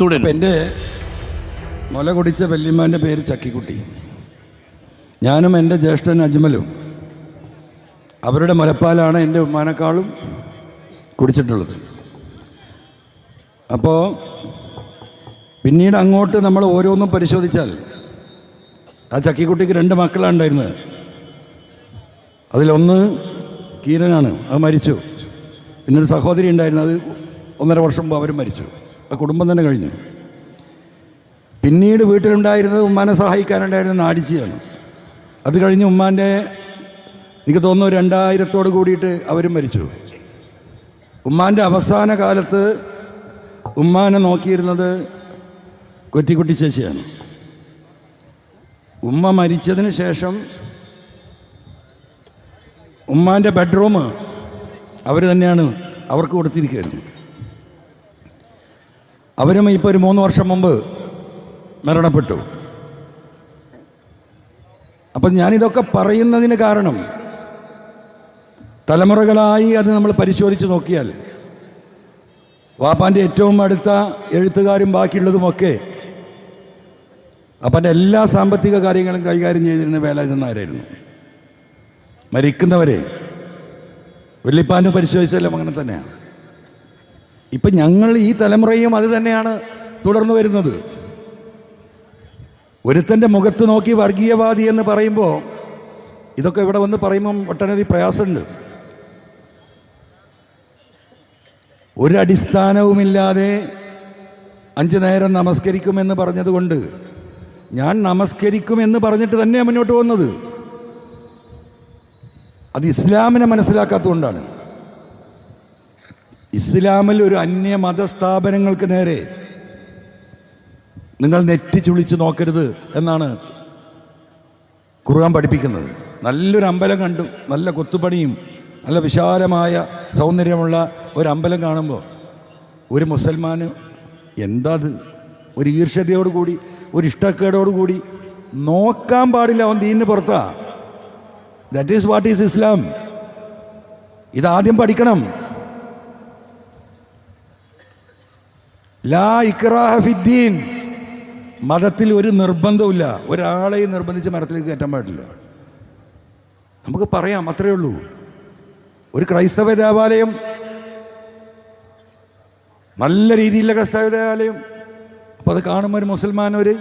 തുടരും. എൻ്റെ മുല കുടിച്ച വല്യമ്മാൻ്റെ പേര് ചക്കിക്കുട്ടി. ഞാനും എൻ്റെ ജ്യേഷ്ഠൻ അജ്മലും അവരുടെ മുലപ്പാലാണ് എൻ്റെ ഉമ്മാനേക്കാളും കുടിച്ചിട്ടുള്ളത്. അപ്പോൾ പിന്നീട് അങ്ങോട്ട് നമ്മൾ ഓരോന്നും പരിശോധിച്ചാൽ ആ ചക്കിക്കുട്ടിക്ക് 2 മക്കളാണ് ഉണ്ടായിരുന്നത്. അതിലൊന്ന് കീരനാണ്, അത് മരിച്ചു. പിന്നൊരു സഹോദരി ഉണ്ടായിരുന്നു, അത് 1.5 വർഷം മുമ്പ് അവരും മരിച്ചു. ആ കുടുംബം തന്നെ കഴിഞ്ഞു. പിന്നീട് വീട്ടിലുണ്ടായിരുന്നത് ഉമ്മാനെ സഹായിക്കാനുണ്ടായിരുന്ന നാടിച്ചിയാണ്. അത് കഴിഞ്ഞ് ഉമ്മാൻ്റെ എനിക്ക് തോന്നുന്നു 2000 കൂടിയിട്ട് അവരും മരിച്ചു. ഉമ്മാൻ്റെ അവസാന കാലത്ത് ഉമ്മാനെ നോക്കിയിരുന്നത് കൊറ്റിക്കുട്ടി ചേച്ചിയാണ്. ഉമ്മ മരിച്ചതിന് ശേഷം ഉമ്മാൻ്റെ ബെഡ്റൂം അവർ തന്നെയാണ് അവർക്ക് കൊടുത്തിരിക്കുകയായിരുന്നു. അവരും ഇപ്പോൾ ഒരു 3 വർഷം മുമ്പ് മരണപ്പെട്ടു. അപ്പം ഞാനിതൊക്കെ പറയുന്നതിന് കാരണം തലമുറകളായി അത് നമ്മൾ പരിശോധിച്ച് നോക്കിയാൽ വാപ്പാൻ്റെ ഏറ്റവും അടുത്ത എഴുത്തുകാരും ബാക്കിയുള്ളതുമൊക്കെ അപ്പൻ്റെ എല്ലാ സാമ്പത്തിക കാര്യങ്ങളും കൈകാര്യം ചെയ്തിരുന്ന വേലായുധൻ നായരായിരുന്നു. മരിക്കുന്നവരെ വല്യപ്പാൻ്റെ പരിശോധിച്ചാലും അങ്ങനെ തന്നെയാണ്. ഇപ്പം ഞങ്ങൾ ഈ തലമുറയും അത് തന്നെയാണ് തുടർന്നു വരുന്നത്. ഒരുത്തൻ്റെ മുഖത്ത് നോക്കി വർഗീയവാദി എന്ന് പറയുമ്പോൾ ഇതൊക്കെ ഇവിടെ വന്ന് പറയുമ്പം ഒട്ടനവധി പ്രയാസമുണ്ട്. ഒരടിസ്ഥാനവുമില്ലാതെ 5 നേരം നമസ്കരിക്കുമെന്ന് പറഞ്ഞതുകൊണ്ട് ഞാൻ നമസ്കരിക്കുമെന്ന് പറഞ്ഞിട്ട് തന്നെയാണ് മുന്നോട്ട് പോകുന്നത്. അത് ഇസ്ലാമിനെ മനസ്സിലാക്കാത്തതുകൊണ്ടാണ്. ഇസ്ലാമിൽ ഒരു അന്യ മതസ്ഥാപനങ്ങൾക്ക് നേരെ നിങ്ങൾ നെറ്റി ചുളിച്ച് നോക്കരുത് എന്നാണ് ഖുർആൻ പഠിപ്പിക്കുന്നത്. നല്ലൊരു അമ്പലം കണ്ടു, നല്ല കൊത്തുപണിയും നല്ല വിശാലമായ സൗന്ദര്യമുള്ള ഒരു അമ്പലം കാണുമ്പോൾ ഒരു മുസൽമാന് എന്താ അത് ഒരു ഈർഷ്യതയോടുകൂടി ഒരു ഇഷ്ടക്കേടോടുകൂടി നോക്കാൻ പാടില്ല. അവൻ ദീനിന് പുറത്താ. ദാറ്റ് ഈസ് വാട്ട് ഈസ് ഇസ്ലാം. ഇതാദ്യം പഠിക്കണം. ലാ ഇക്റാഹ ഫിദ്ദീൻ. മതത്തിൽ ഒരു നിർബന്ധമില്ല. ഒരാളെയും നിർബന്ധിച്ച് മരത്തിലേക്ക് കയറ്റാൻ പാടില്ല. നമുക്ക് പറയാം, അത്രയേ ഉള്ളൂ. ഒരു ക്രൈസ്തവ ദേവാലയം, നല്ല രീതിയിലുള്ള ക്രൈസ്തവ ദേവാലയം, അപ്പോൾ അത് കാണുമ്പോൾ ഒരു മുസൽമാൻ ഒരു